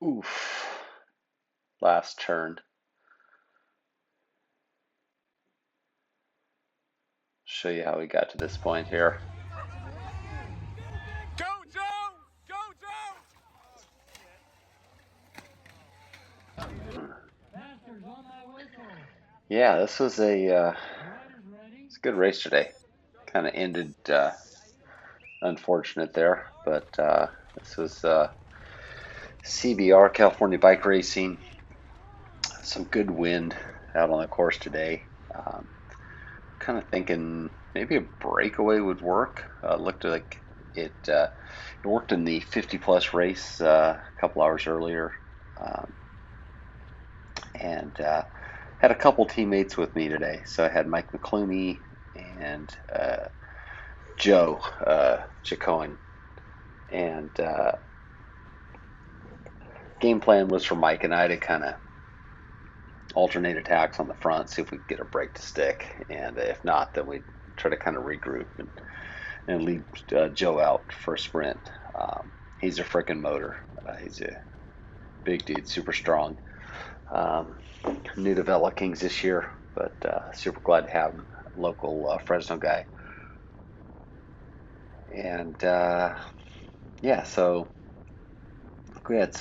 Oof. Last turn. Show you how we got to this point here. Go, Joe! Go, Joe! Yeah, this was it's a good race today. Kind of ended unfortunate there, but this was CBR, California Bike Racing. Some good wind out on the course today. Kind of thinking maybe a breakaway would work. Looked like it worked in the 50 plus race a couple hours earlier, um, and had a couple teammates with me today. So I had Mike McClooney and Joe Chicoine, and game plan was for Mike and I to kind of alternate attacks on the front, see if we could get a break to stick, and if not, then we'd try to kind of regroup and lead Joe out for a sprint. He's a freaking motor. He's a big dude, super strong. Um, New to Vela Kings this year, but super glad to have him, local Fresno guy. And yeah, so we had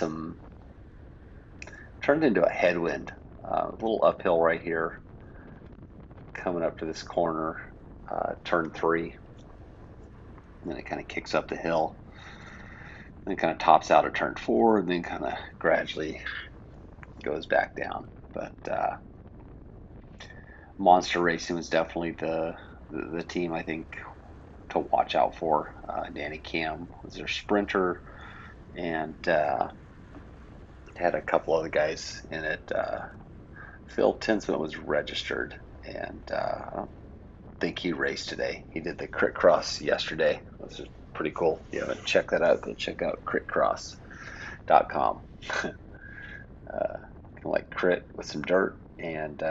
turned into a headwind, a little uphill right here, coming up to this corner, turn three. And then it kind of kicks up the hill, then kind of tops out at turn four, and then kind of gradually goes back down. But Monster Racing was definitely the team I think to watch out for. Danny Cam was their sprinter, and had a couple other guys in it. Phil Tinsman was registered, and I don't think he raced today. He did the crit cross yesterday. This is pretty cool. If you haven't checked that out, go check out critcross.com. Kind of like crit with some dirt and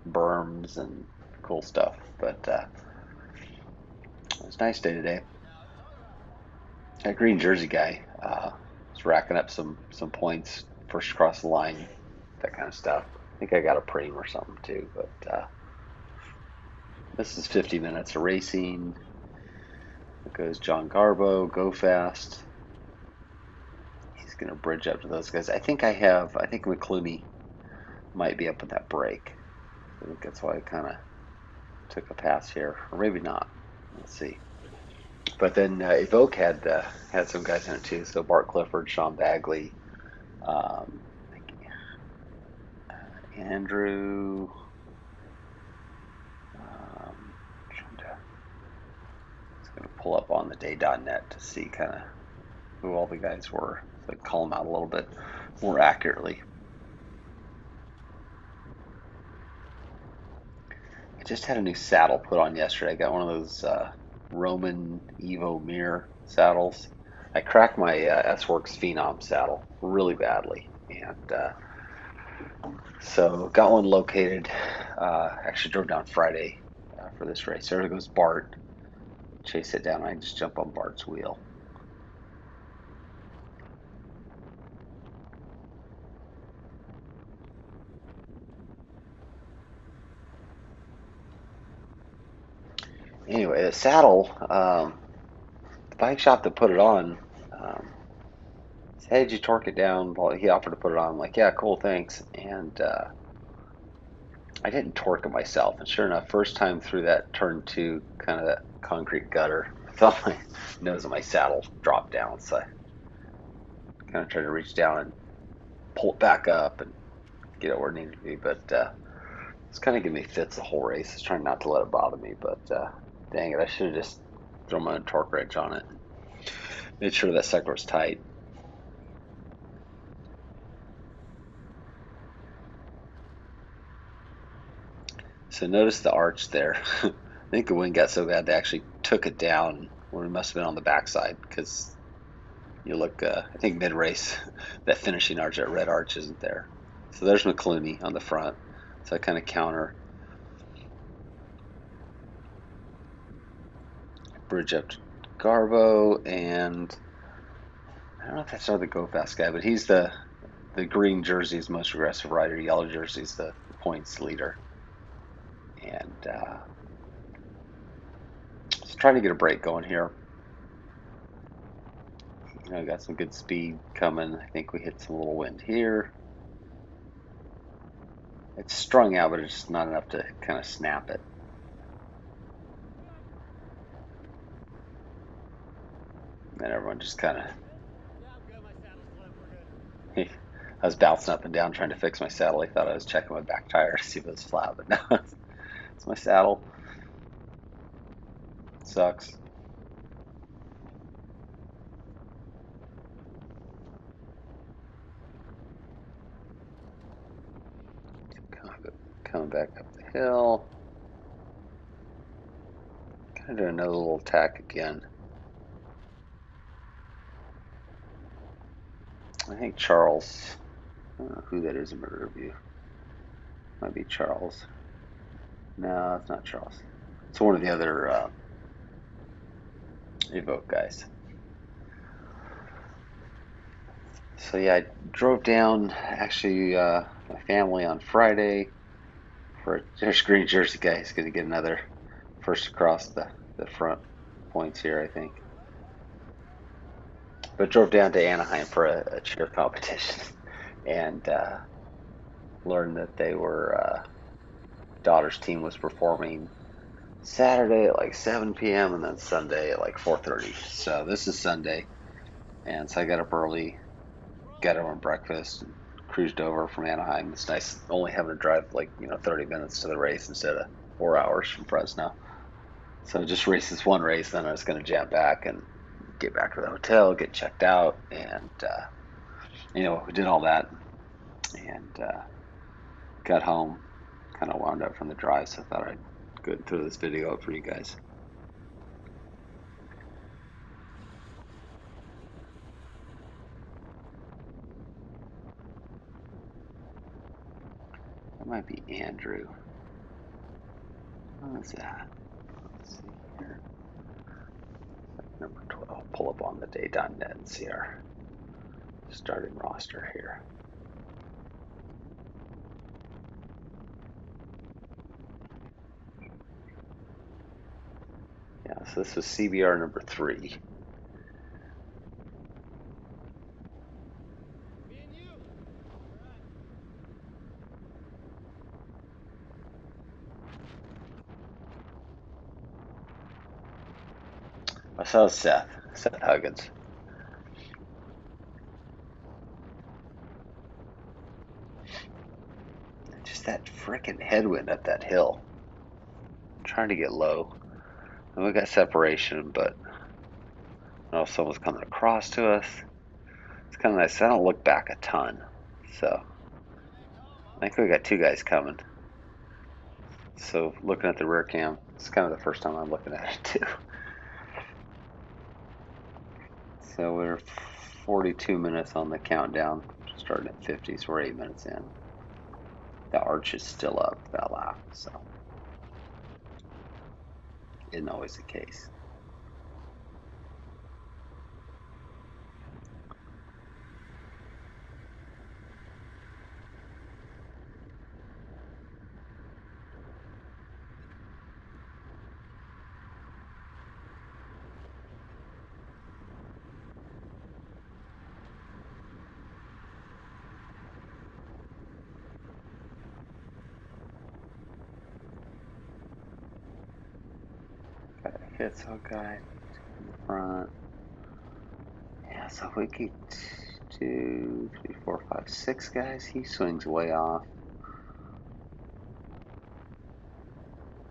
berms and cool stuff. But it was a nice day today. That green jersey guy was racking up some points first across the line, that kind of stuff. I think I got a preem or something too. But this is 50 minutes of racing. It goes John Garbo, go fast. He's going to bridge up to those guys. I think McClooney might be up with that break. I think that's why I kind of took a pass here, or maybe not. Let's see. But then Evoke had some guys in it too. So Bart Clifford, Sean Bagley, um, Andrew. Trying to, just gonna pull up on the day.net to see kind of who all the guys were, so I can call them out a little bit more accurately. I just had a new saddle put on yesterday. I got one of those Roman Evo Mirror saddles. I cracked my S-Works Phenom saddle really badly, and so got one located. Actually drove down Friday for this race. There goes Bart. Chase it down. I just jump on Bart's wheel. Anyway, the saddle, the bike shop that put it on, said, "Hey, did you torque it down?" Well, he offered to put it on. I'm like, "Yeah, cool, thanks." And I didn't torque it myself. And sure enough, first time through that turn two, kind of that concrete gutter, I felt my nose of my saddle drop down. So I kind of tried to reach down and pull it back up and get it where it needed to be. But it's kind of giving me fits the whole race. I was trying not to let it bother me, but dang it, I should have just thrown my own torque wrench on it. Made sure that sucker was tight. So notice the arch there. I think the wind got so bad they actually took it down when it must have been on the backside, because you look, I think mid-race, that finishing arch, that red arch isn't there. So there's McClooney on the front. So I kind of counter bridge up to Garbo, and I don't know if that's another Go Fast guy, but he's the green jersey is most aggressive rider. Yellow jersey is the points leader. And just trying to get a break going here. Got some good speed coming. I think we hit some little wind here. It's strung out, but it's just not enough to kind of snap it. And everyone just kind of. I was bouncing up and down trying to fix my saddle. I thought I was checking my back tire to see if it was flat, but no, it's my saddle. Sucks. Coming back up the hill. Kind of do another little tack again. I think Charles, I don't know who that is in my review. Might be Charles. No, it's not Charles. It's one of the other Evoke guys. So yeah, I drove down actually my family on Friday for there's green jersey guy. He's going to get another first across the front points here, I think. But drove down to Anaheim for a cheer competition and learned that they were daughter's team was performing Saturday at like 7 p.m. and then Sunday at like 4:30. So this is Sunday, and so I got up early, got everyone breakfast, and cruised over from Anaheim. It's nice only having to drive like 30 minutes to the race instead of 4 hours from Fresno. So just race this one race, then I was going to jam back and get back to the hotel, get checked out, and we did all that and got home, kind of wound up from the drive. So I thought I'd go ahead and throw this video up for you guys. That might be Andrew. What is that? Let's see here. Number 12. Pull up on the day.net and see our starting roster here. Yeah, so this was CBR number 3. I saw Seth Huggins. Just that freaking headwind up that hill. I'm trying to get low. And we got separation, but I don't know if someone's coming across to us. It's kind of nice. I don't look back a ton. So I think we got 2 guys coming. So looking at the rear cam, it's kind of the first time I'm looking at it too. So we're 42 minutes on the countdown, starting at 50, so we're 8 minutes in. The arch is still up that lap, so isn't always the case. Got a hit so guy in the front. Yeah, so if we get 2, 3, 4, 5, 6 guys, he swings way off.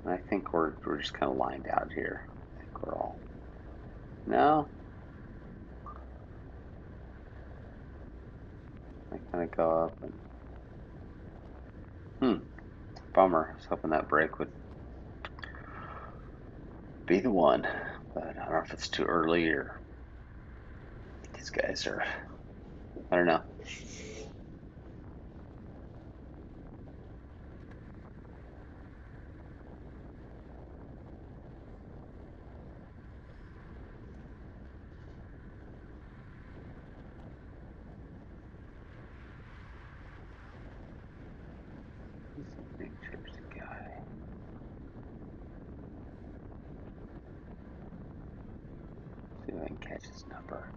And I think we're just kind of lined out here. I think we're all. No, I kind of go up and bummer. I was hoping that break would be the one, but I don't know if it's too early or these guys are. I don't know. Jersey guy. See if I can catch his number.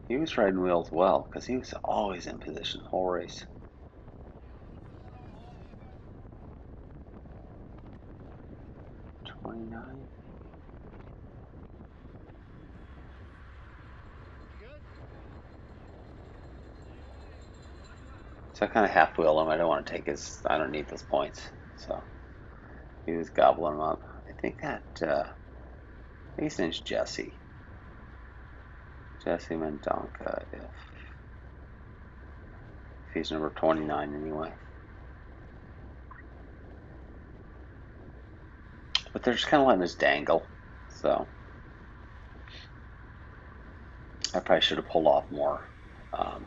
He was riding wheels well because he was always in position the whole race. '29. So I kind of half wheel him. I don't want to take his. I don't need those points. So he was gobbling him up. I think that. I think his name's Jesse. Jesse Mendonca. If he's number 29 anyway. But they're just kind of letting us dangle. So I probably should have pulled off more. Um,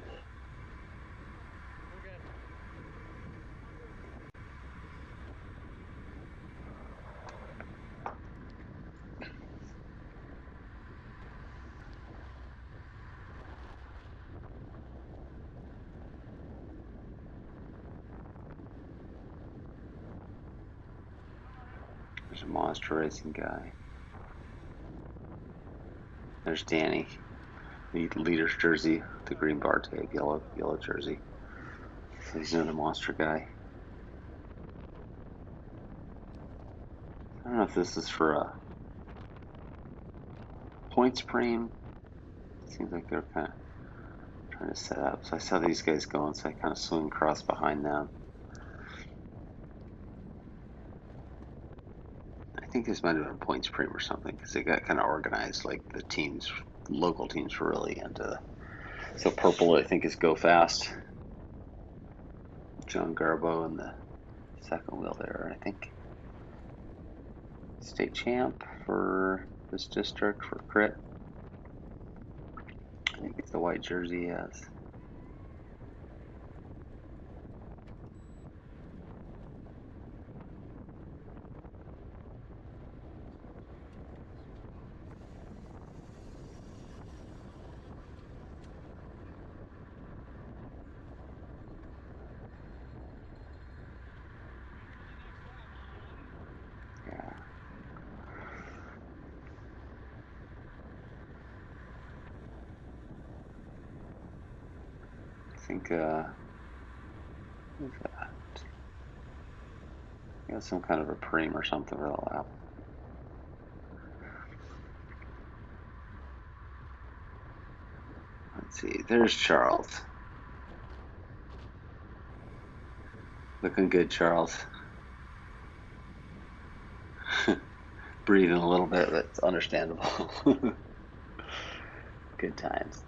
there's a monster racing guy. There's Danny. The leader's jersey, the green bar tape, yellow jersey. So he's another monster guy. I don't know if this is for a points frame. Seems like they're kind of trying to set up. So I saw these guys going, so I kind of swing across behind them. I think this might have been points frame or something because they got kind of organized. Like the teams, local teams were really into. So purple, I think, is Go Fast. John Garbo in the second wheel there. I think state champ for this district for crit. I think it's the white jersey he has. Yeah. I think who's that? He has some kind of a preem or something for the lap. Let's see. There's Charles. Looking good, Charles. Breathing a little bit, but it's understandable. Good times.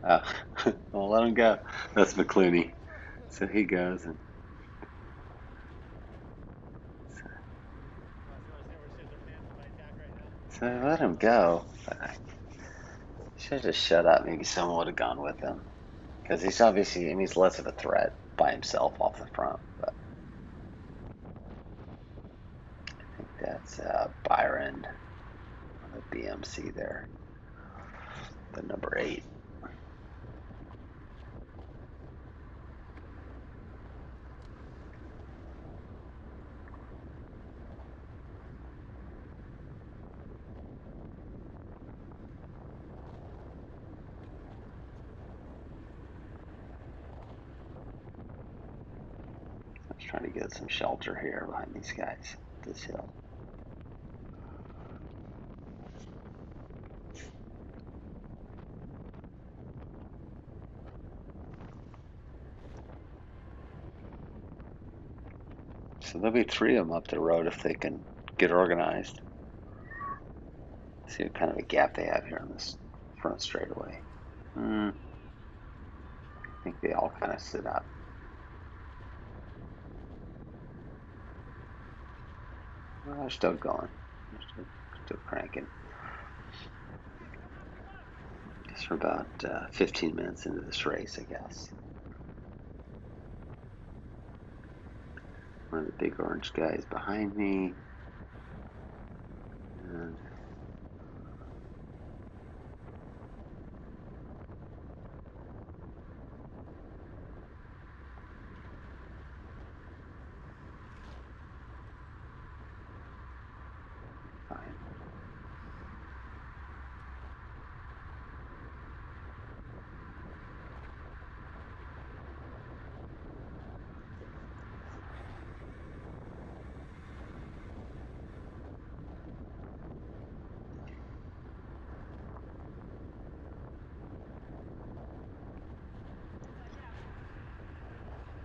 Oh, well, let him go. That's McClooney. So he goes and so I let him go. But I should have just shut up. Maybe someone would have gone with him because he's obviously, I mean, he's less of a threat by himself off the front. But I think that's Byron on the BMC there, the number 8. I was trying to get some shelter here behind these guys, this hill. So there'll be 3 of them up the road if they can get organized. See what kind of a gap they have here on this front straightaway. I think they all kind of sit up. Well, they're still going. They're still cranking. Just for about 15 minutes into this race, I guess. One of the big orange guys behind me. And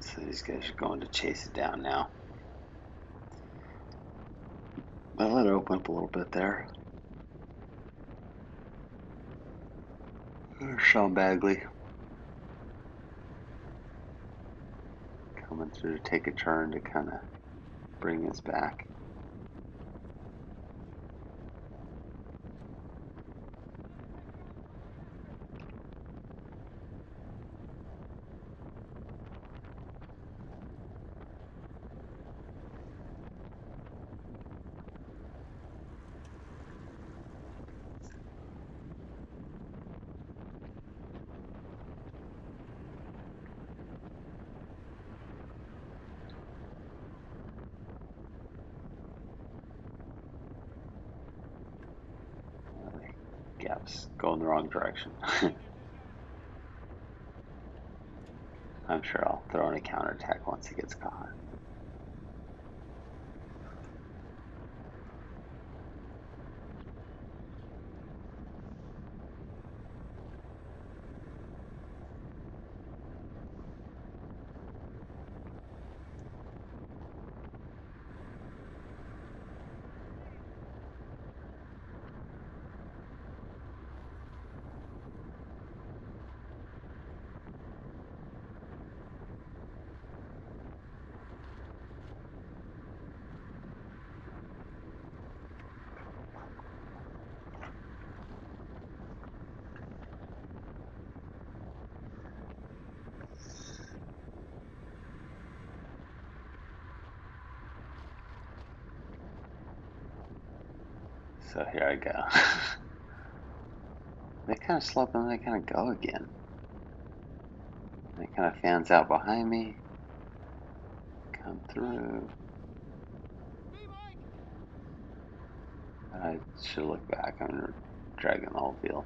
So these guys are going to chase it down now. But let it open up a little bit there. There's Sean Bagley coming through to take a turn to kind of bring us back. Gap's going the wrong direction. I'm sure I'll throw in a counterattack once he gets caught. So here I go. They kind of slow up and then they kind of go again. They kind of fans out behind me. Come through. I should look back. I'm dragging the whole field.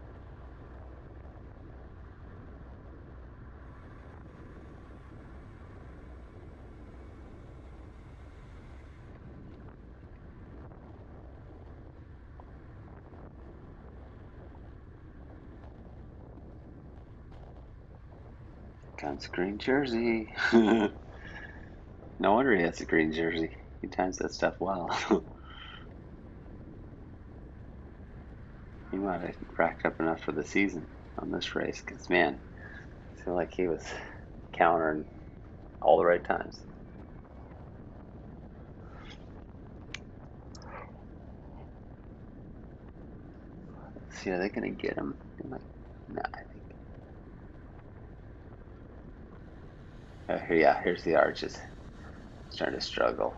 Guns green jersey. No wonder he has a green jersey. He times that stuff well. He might have racked up enough for the season on this race because, man, I feel like he was countering all the right times. Let's see, are they going to get him? They might. Nah, I think. Yeah, here's the arches. Starting to struggle.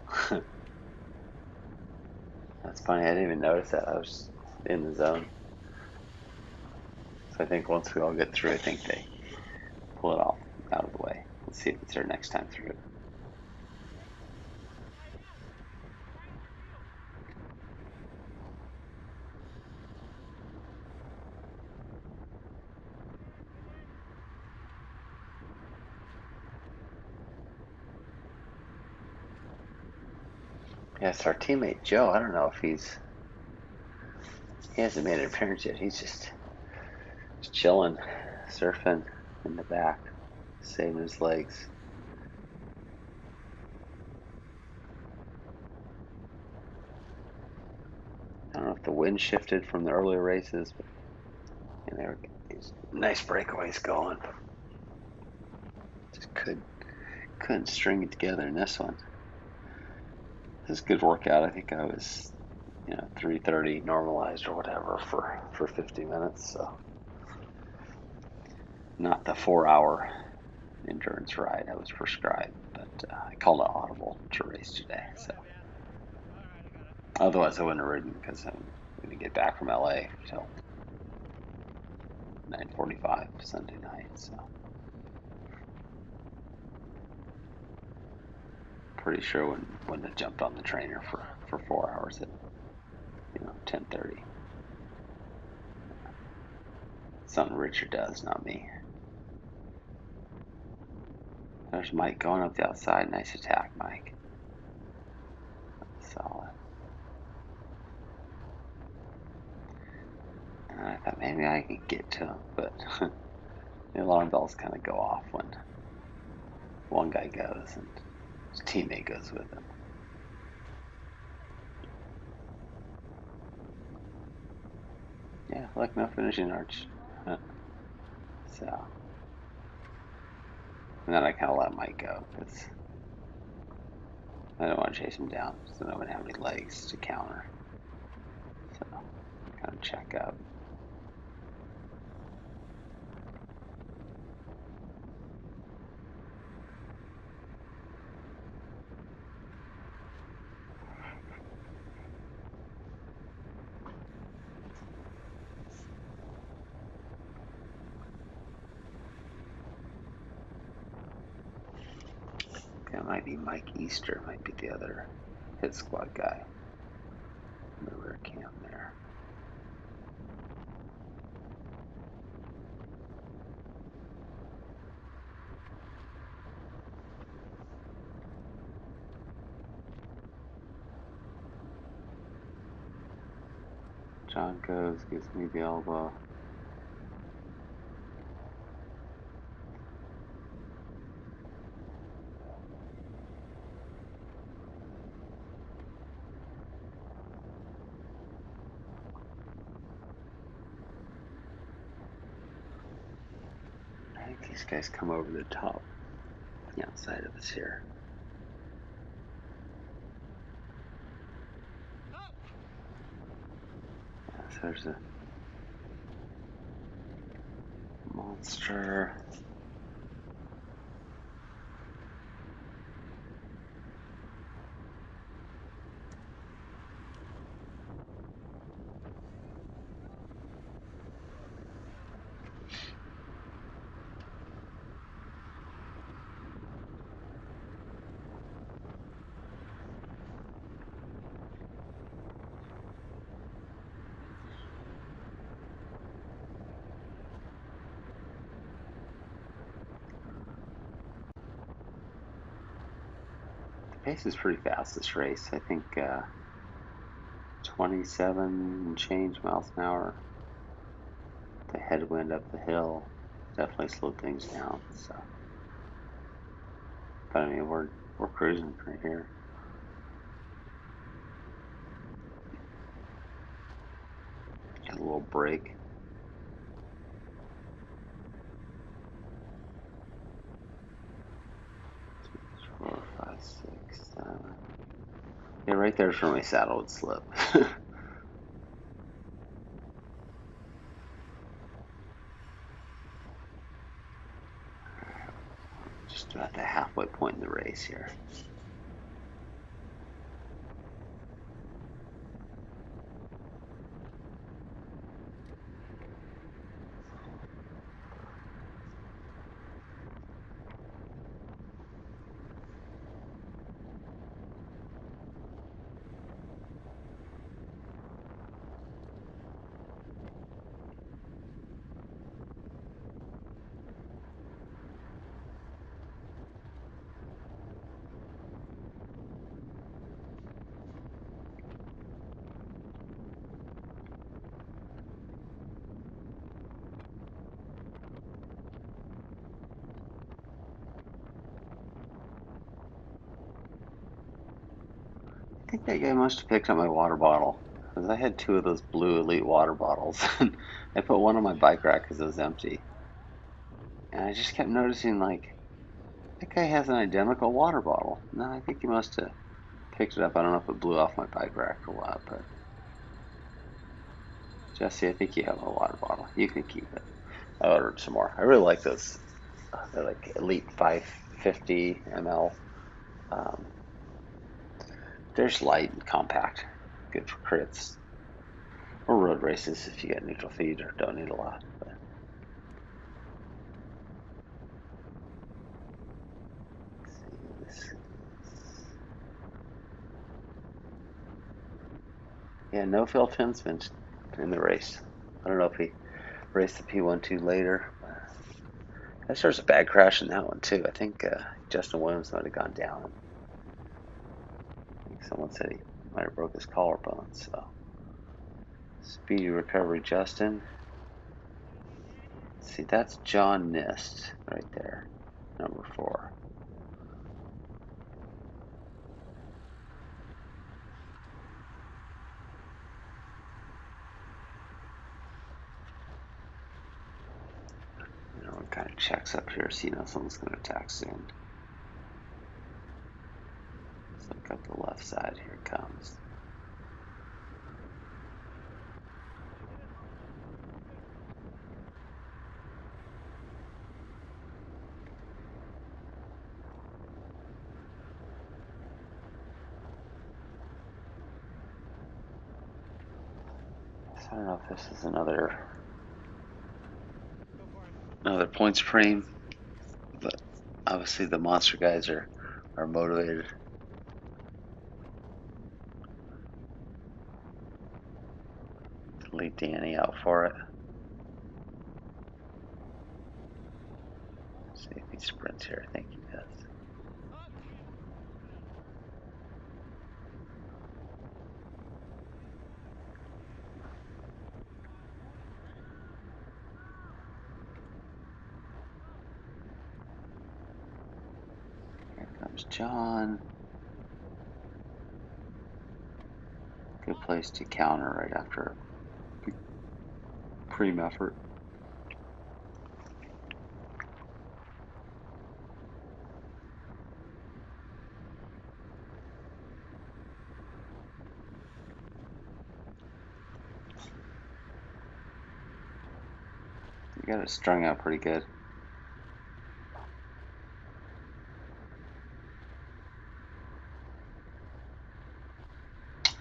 That's funny. I didn't even notice that. I was in the zone. So I think once we all get through, I think they pull it off out of the way. Let's see if it's their next time through. Yes, our teammate Joe. I don't know if he hasn't made an appearance yet. He's just chilling, surfing in the back, saving his legs. I don't know if the wind shifted from the earlier races, but there were these nice breakaways going. Just couldn't string it together in this one. It was a good workout. I think I was 3:30 normalized or whatever for 50 minutes. So not the 4 hour endurance ride I was prescribed, but I called it audible to race today. So otherwise I wouldn't have ridden because I'm going to get back from LA till 9:45 Sunday night. So pretty sure wouldn't have jumped on the trainer for 4 hours. 10:30. Something Richard does, not me. There's Mike going up the outside. Nice attack, Mike. Solid. And I thought maybe I could get to him, but the alarm bells kind of go off when one guy goes and his teammate goes with him. Yeah, look, no finishing arch. So, and then I kind of let Mike go because I don't want to chase him down, so I don't have any legs to counter. So, kind of check up. That might be Mike Easter, might be the other hit squad guy in the rear cam there. John goes, gives me the elbow. I think these guys come over the top, the outside of us here. Yeah, so there's a monster. The pace is pretty fast this race. I think 27 and change miles an hour. The headwind up the hill definitely slowed things down. So, but I mean, we're cruising right here. Got a little break. 4, 5, 6, 7. Yeah, right there's where my saddle would slip. Just about the halfway point in the race here. I think that guy must have picked up my water bottle because I had 2 of those blue Elite water bottles. I put one on my bike rack because it was empty, and I just kept noticing like that guy has an identical water bottle. No, I think he must have picked it up. I don't know if it blew off my bike rack or what, but Jesse, I think you have a water bottle. You can keep it. I ordered some more. I really like those. They're like Elite 550 ml. Um, they're just light and compact. Good for crits or road races if you get neutral feed or don't need a lot. But let's see, this is Yeah, no Phil Tinsman in the race. I don't know if he raced the P1 too later. I sure was a bad crash in that one too. I think Justin Williams might have gone down. I think someone said he might have broke his collarbone. So speedy recovery, Justin. See, that's John Nist right there, number 4. It kind of checks up here, so someone's going to attack soon. Let's look up the left side. Here it comes. So I don't know if this is another points frame, but obviously the monster guys are motivated to lead Danny out for it. Let's see if he sprints here. I think he does. Here comes John. Good place to counter right after a big cream effort. You got it strung out pretty good.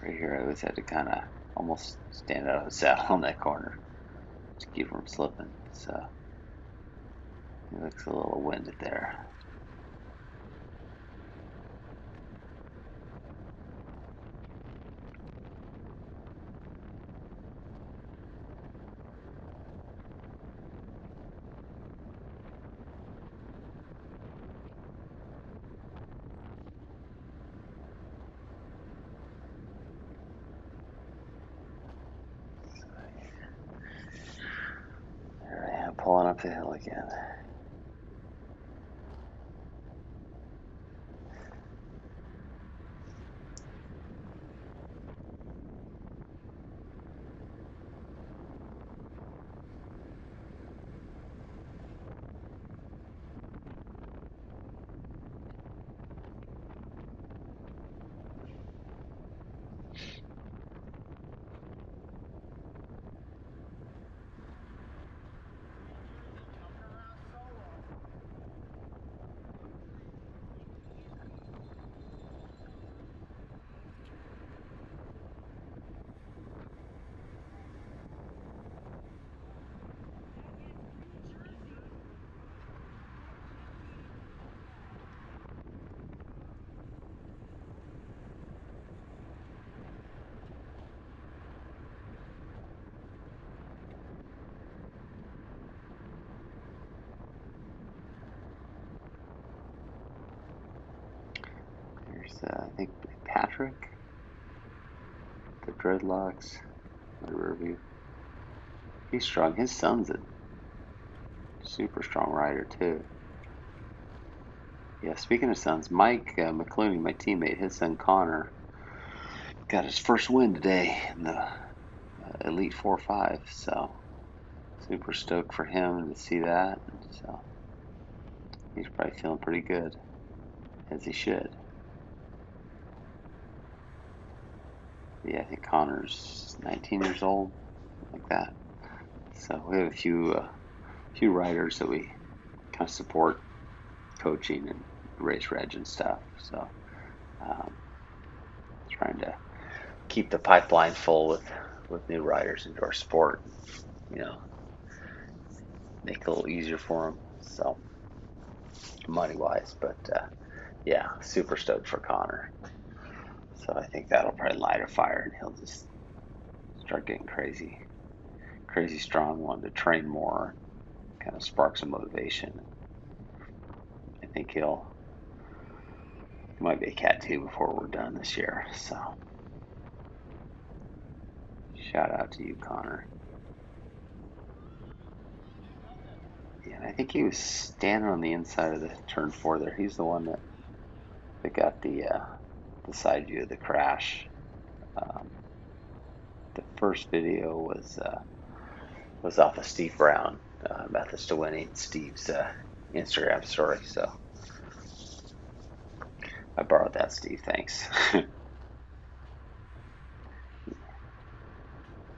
Right here, I always had to kind of almost stand out of the saddle on that corner to keep from slipping. So he looks a little winded there. So there I am pulling up the hill again. There's, I think, Patrick, the dreadlocks, my rear view. He's strong. His son's a super strong rider, too. Yeah, speaking of sons, Mike McClooney, my teammate, his son Connor, got his first win today in the Elite 4-5. So super stoked for him to see that. So he's probably feeling pretty good, as he should. But yeah, I think Connor's 19 years old, something like that. So we have a few riders that we kind of support coaching and race reg and stuff. So um, trying to keep the pipeline full with new riders into our sport. You know, make it a little easier for them. So money wise, but yeah, super stoked for Connor. So I think that'll probably light a fire, and he'll just start getting crazy strong, wanted to train more, kind of spark some motivation. I think he might be a cat too before we're done this year. So shout out to you, Connor. Yeah, and I think he was standing on the inside of the turn four there. He's the one that got the side view of the crash. Um, the first video was off of Steve Brown, Methods to Winning, Steve's Instagram story. So I borrowed that, Steve. Thanks.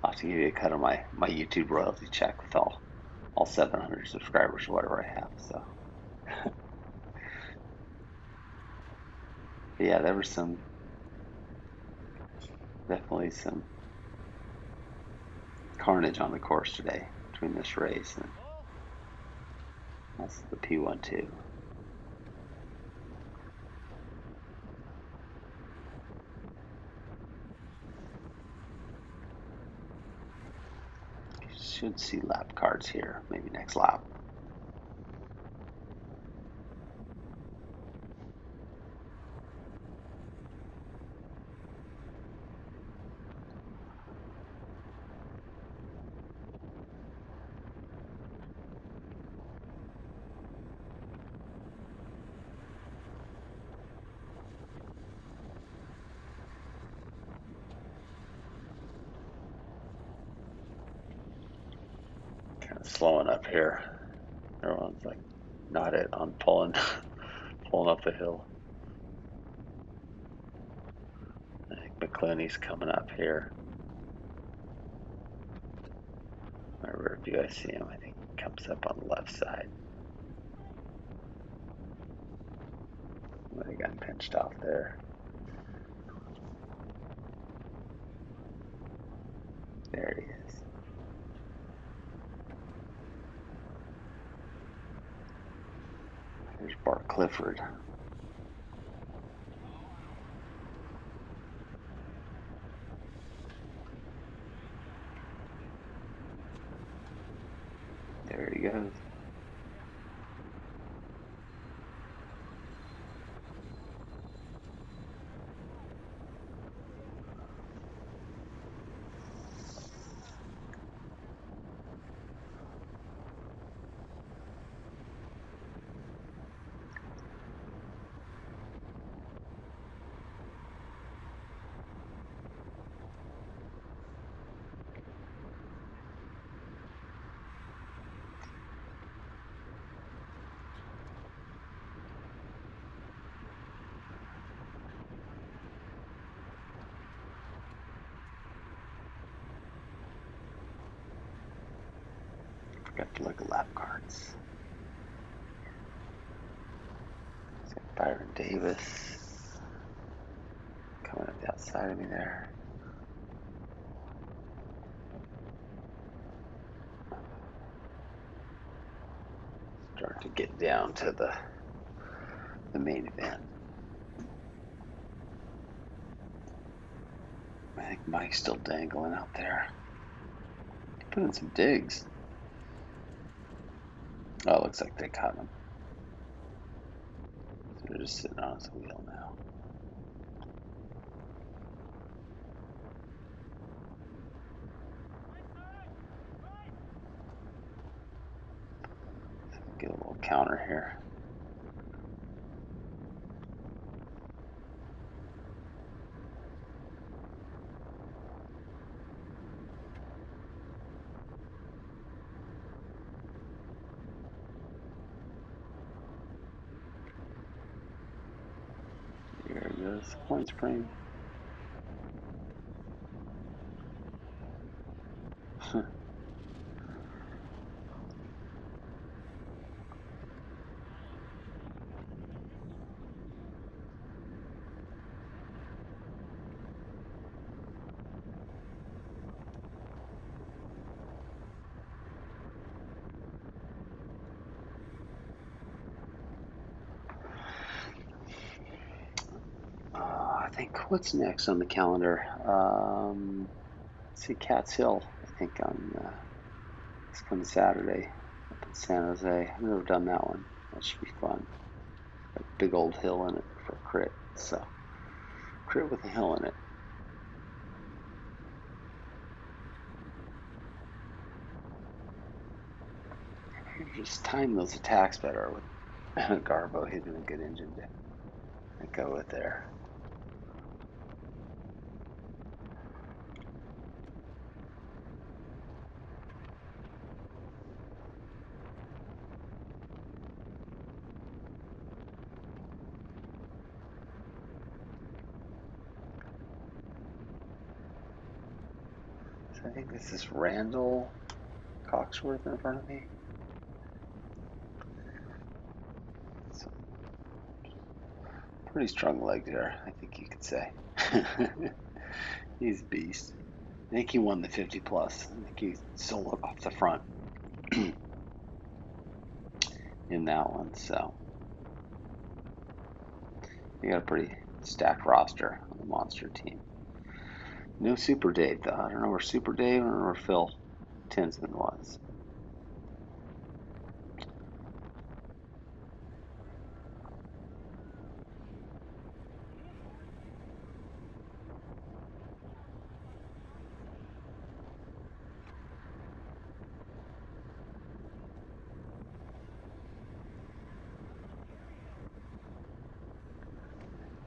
I'll have to give you a cut of my YouTube royalty check with all 700 subscribers or whatever I have. So yeah, there was definitely some carnage on the course today between this race and also the P12. Should see lap cards here, maybe next lap. Kind of slowing up here. Everyone's like not it on pulling pulling up the hill. I think McClenny's coming up here. Remember, if you guys see him, I think he comes up on the left side. Might have gotten pinched off there. There he is. There's Bart Clifford. There he goes. Forgot to look at lap cards. It's got Byron Davis coming up the outside of me there. Start to get down to the main event. I think Mike's still dangling out there. Put in some digs. Oh, it looks like they caught him. So they're just sitting on his wheel now. Get a little counter here. Here it goes. Point spring. I think what's next on the calendar? See Cat's Hill, I think, on this coming Saturday up in San Jose. I've never done that one. That should be fun. Got a big old hill in it for a crit. So, crit with a hill in it. You just time those attacks better with Garbo hitting a good engine to go with there. So I think this is Randall Coxworth in front of me. So pretty strong leg there, I think you could say. He's a beast. I think he won the 50 plus. I think he soloed off the front in that one. So he got a pretty stacked roster on the monster team. No Super Dave though. I don't know where Super Dave or where Phil Tinsman was.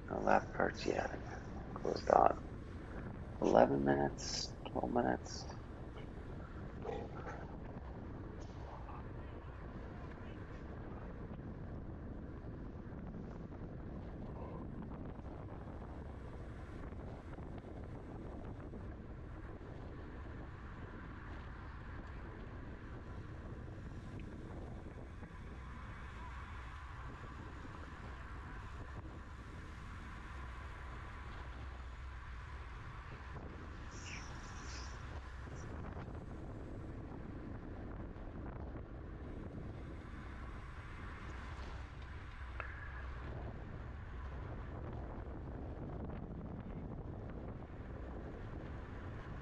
No lap cards yet. We've got 11 minutes, 12 minutes.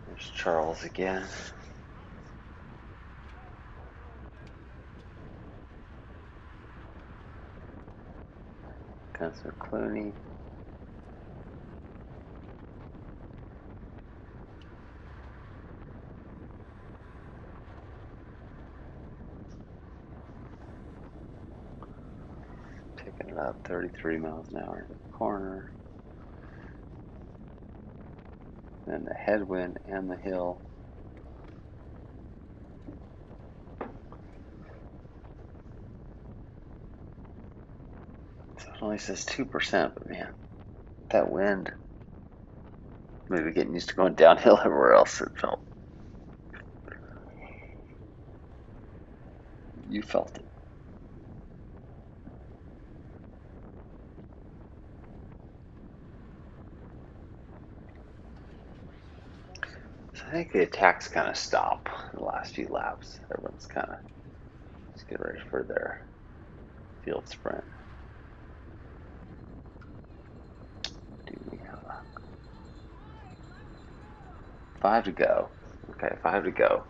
There's Charles again. Gunsler Clooney. Picking it up 33 miles an hour into the corner. Then the headwind and the hill. So it only says 2%, but man, that wind. Maybe getting used to going downhill everywhere else. It felt. You felt it. So I think the attacks kind of stop in the last few laps. Everyone's kind of just get ready for their field sprint. Do we have 5 to go? Okay, 5 to go.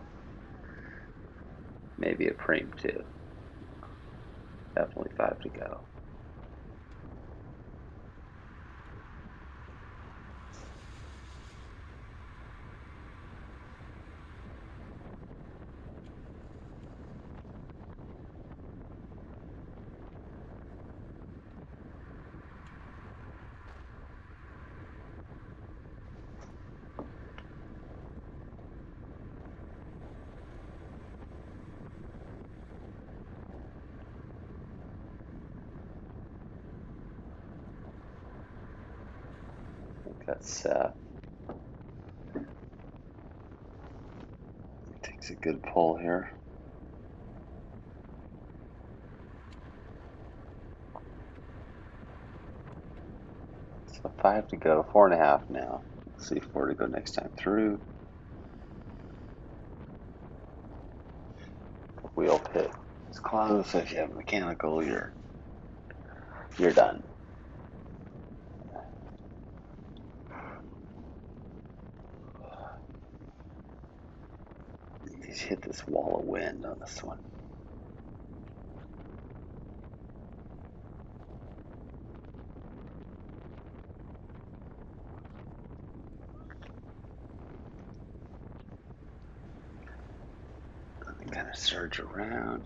Maybe a preem too. Definitely 5 to go. I think that's takes a good pull here. So 5 to go, 4.5 now. We'll see 4 to go next time through. The wheel pit is closed, so if you have mechanical, you're done. He's hit this wall of wind on this one. And they kind of surge around.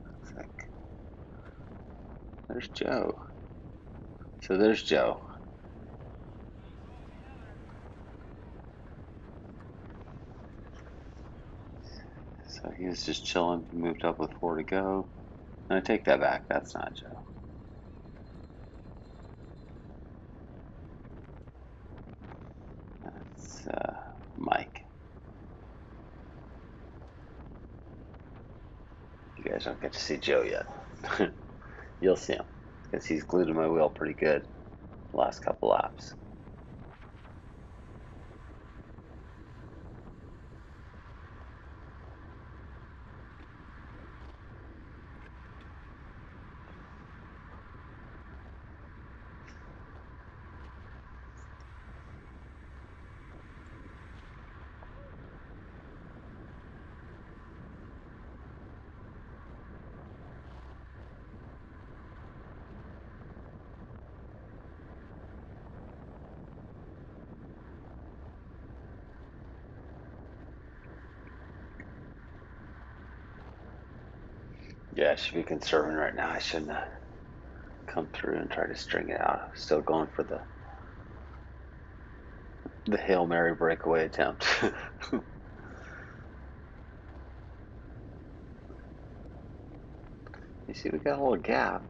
Looks like there's Joe. So there's Joe. So he was just chilling. He moved up with 4 to go. And I take that back. That's not Joe. That's Mike. You guys don't get to see Joe yet. You'll see him because he's glued to my wheel pretty good the last couple laps. Yeah, I should be conserving right now. I shouldn't have come through and tried to string it out. Still going for the Hail Mary breakaway attempt. You see, we got a little gap.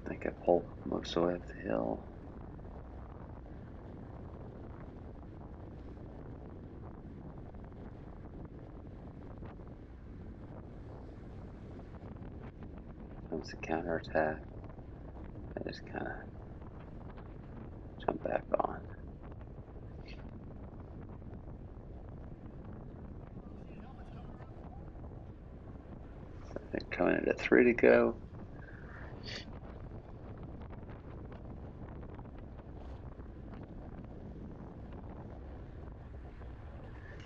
I think I pulled most of the way up the hill. Comes the counterattack. I just kind of jump back on. So I think coming into 3 to go.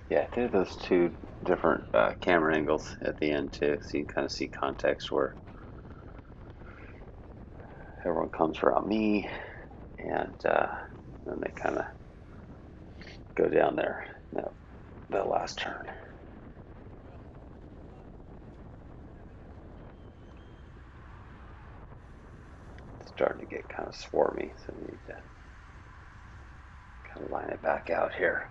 Yeah, I did those two different camera angles at the end too, so you can kind of see context where everyone comes around me, and then they kind of go down there that last turn. It's starting to get kind of swarmy, so we need to kind of line it back out here.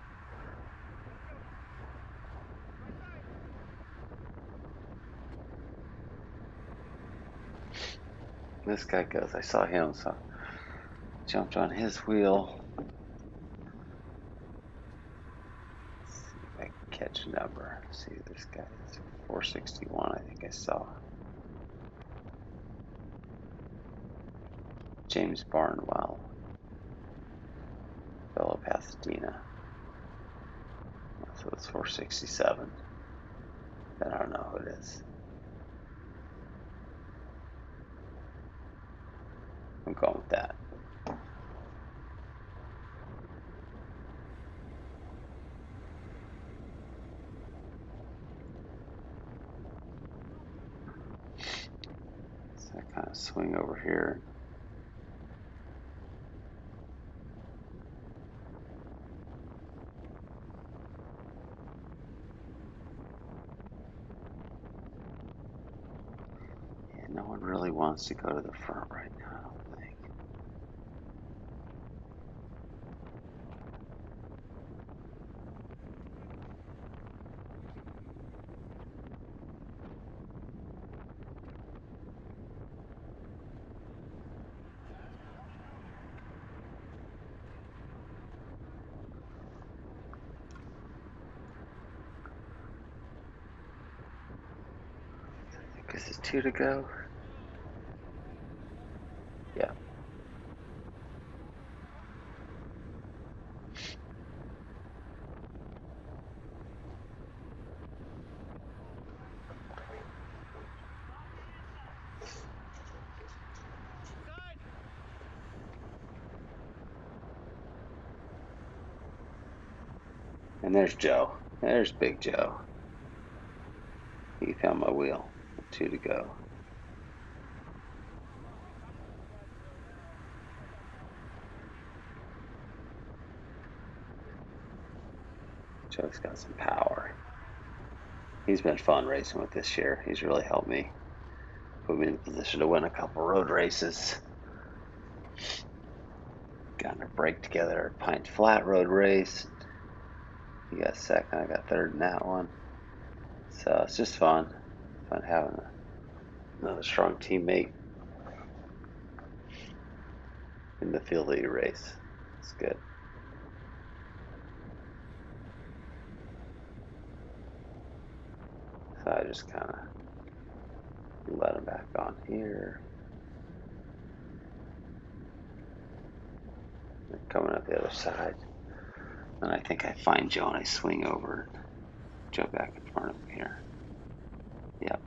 This guy goes. I saw him, so jumped on his wheel. Let's see if I can catch a number. Let's see, this guy is 461. I think I saw James Barnwell, fellow Pasadena. So it's 467. Then I don't know who it is. I'm going with that. So I kind of swing over here. Yeah, no one really wants to go to the front right now, I don't think. I think this is 2 to go. Yeah. And there's Joe. There's Big Joe. He found my wheel. 2 to go. Joe's got some power. He's been fun racing with this year. He's really helped me, put me in a position to win a couple road races. Got in a break together at Pine Flat Road race. He got second. I got third in that one. So it's just fun. Fun having another strong teammate in the field that you race. It's good. So I just kind of let him back on here. They're coming up the other side. And I think I find Joe and I swing over. Joe back in front of him here. Yep.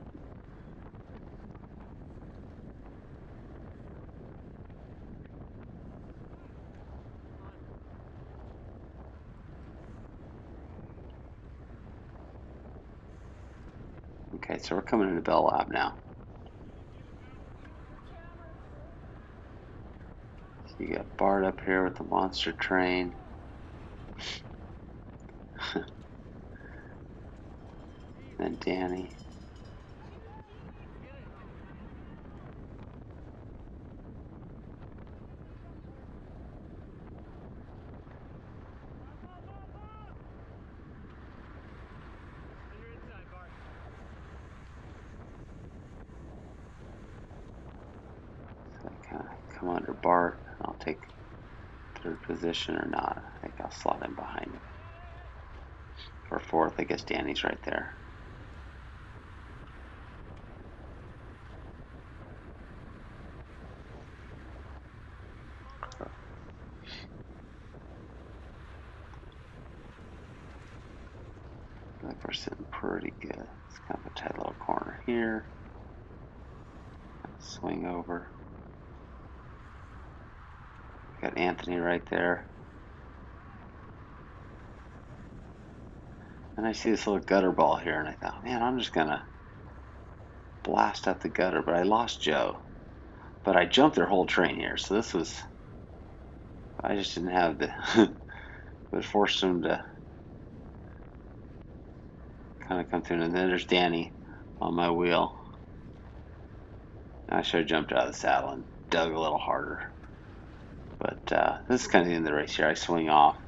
Okay, so we're coming into Bell Lab now. So you got Bart up here with the monster train. Then Danny. So I kind of come under Bart. I'll take third position or not. I think I'll slot in behind him. For fourth, I guess Danny's right there. I think we're sitting pretty good. It's kind of a tight little corner here. Swing over. Got Anthony right there. And I see this little gutter ball here, and I thought, man, I'm just gonna blast up the gutter, but I lost Joe. But I jumped their whole train here, so this was, I just didn't have the, but forced him to kind of come through. And then there's Danny on my wheel. I should have jumped out of the saddle and dug a little harder. But this is kind of the end of the race here. I swing off.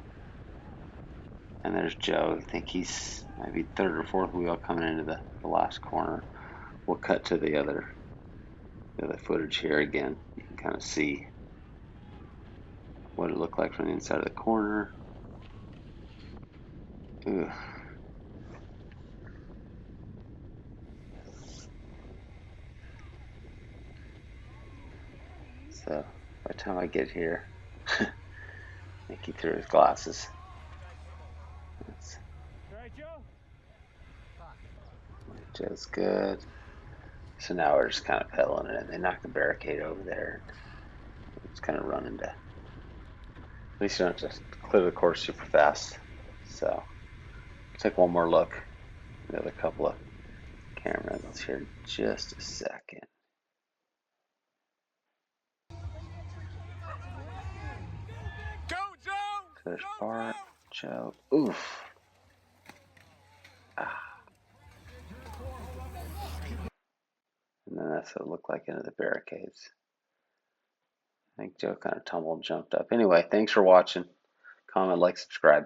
And there's Joe. I think he's maybe third or fourth wheel coming into the last corner. We'll cut to the other footage here again. You can kind of see what it looked like from the inside of the corner. Ugh. So by the time I get here, I think he threw his glasses. Joe's good. So now we're just kind of pedaling it in. They knocked the barricade over there. It's kind of running to, at least you don't just clear the course super fast. So take one more look. The other couple of camera angles here in just a second. Go, Joe! So there's Bart, Joe. Oof. Ah. And then that's what it looked like into the barricades. I think Joe kind of tumbled and jumped up. Anyway, thanks for watching. Comment, like, subscribe.